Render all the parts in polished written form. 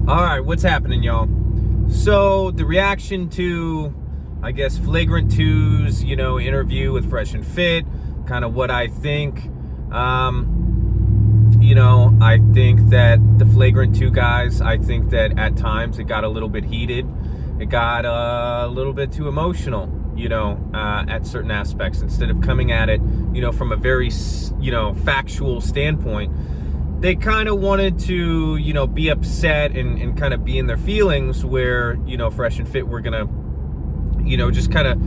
All right, what's happening, y'all? So the reaction to, I guess, Flagrant 2's, interview with Fresh and Fit, kind of what I think. I think that the Flagrant 2 guys, I think that at times it got a little bit heated. It got a little bit too emotional, at certain aspects. Instead of coming at it, from a very, factual standpoint, they kind of wanted to, be upset and kind of be in their feelings where, Fresh and Fit were going to, just kind of,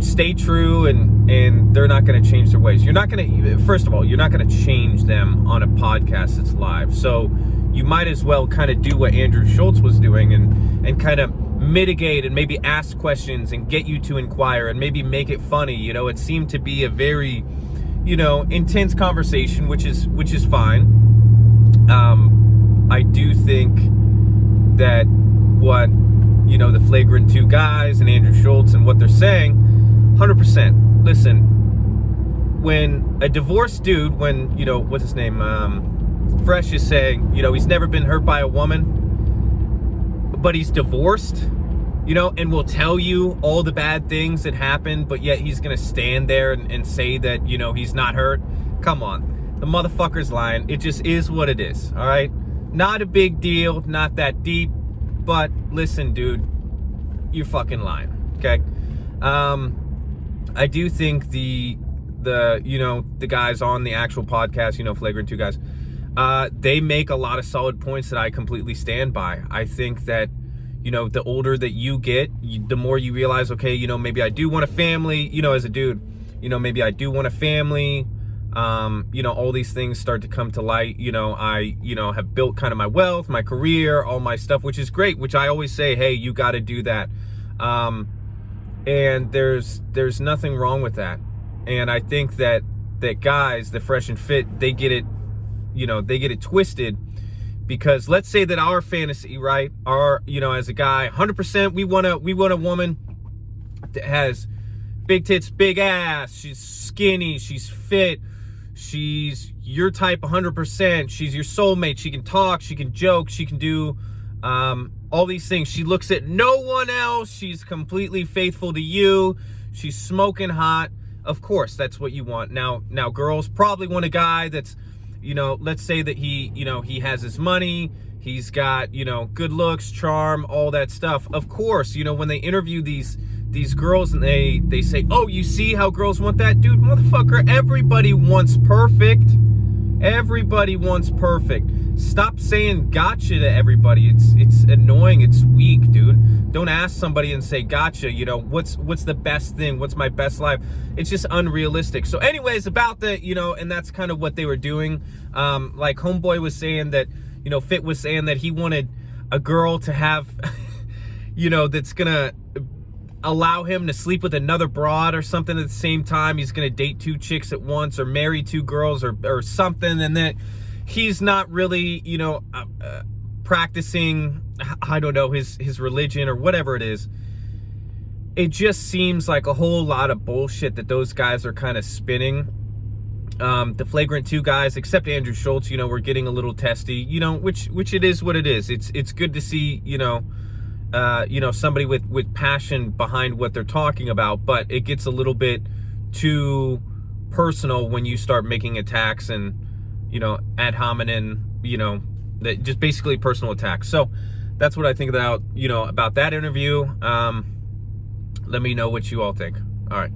stay true and they're not going to change their ways. You're not going to, first of all, you're not going to change them on a podcast that's live. So you might as well kind of do what Andrew Schulz was doing and kind of mitigate and maybe ask questions and get you to inquire and maybe make it funny. It seemed to be a very, intense conversation, which is fine. I do think that what, the Flagrant 2 guys and Andrew Schulz and what they're saying, 100%. Listen, when a divorced dude, when, what's his name? Fresh is saying, he's never been hurt by a woman, but he's divorced, and will tell you all the bad things that happened, but yet he's going to stand there and say that, he's not hurt. Come on. The motherfucker's lying. It just is what it is, all right? Not a big deal, not that deep, but listen, dude, you're fucking lying, okay? I do think the guys on the actual podcast, Flagrant 2 guys, they make a lot of solid points that I completely stand by. I think that, the older that you get, the more you realize, okay, maybe I do want a family, as a dude, maybe I do want a family. All these things start to come to light. I, have built kind of my wealth, my career, all my stuff, which is great, which I always say, hey, you got to do that. And there's nothing wrong with that. And I think that guys, the Fresh and Fit, they get it twisted. Because let's say that our fantasy, right, our, as a guy, 100%, we want a woman that has big tits, big ass, she's skinny, she's fit, she's your type 100%, she's your soulmate, she can talk, she can joke, she can do all these things. She looks at no one else, she's completely faithful to you, she's smoking hot. Of course, that's what you want. Now girls probably want a guy that's, let's say that he has his money, he's got, good looks, charm, all that stuff. Of course, when they interview these girls and they say, oh, you see how girls want that? Dude, motherfucker, everybody wants perfect. Everybody wants perfect. Stop saying gotcha to everybody. It's annoying. It's weak, dude. Don't ask somebody and say gotcha. What's the best thing? What's my best life? It's just unrealistic. So anyways, about the, and that's kind of what they were doing. Like Homeboy was saying that, Fit was saying that he wanted a girl to have, that's gonna allow him to sleep with another broad or something at the same time. He's gonna date 2 chicks at once or marry 2 girls or something, and then he's not really, practicing, I don't know, his religion or whatever it is. It just seems like a whole lot of bullshit that those guys are kind of spinning. The Flagrant 2 guys, except Andrew Schulz, we're getting a little testy, which it is what it is. It's good to see, somebody with passion behind what they're talking about, but it gets a little bit too personal when you start making attacks and, ad hominem, that just basically personal attacks. So that's what I think about that interview. Let me know what you all think. All right.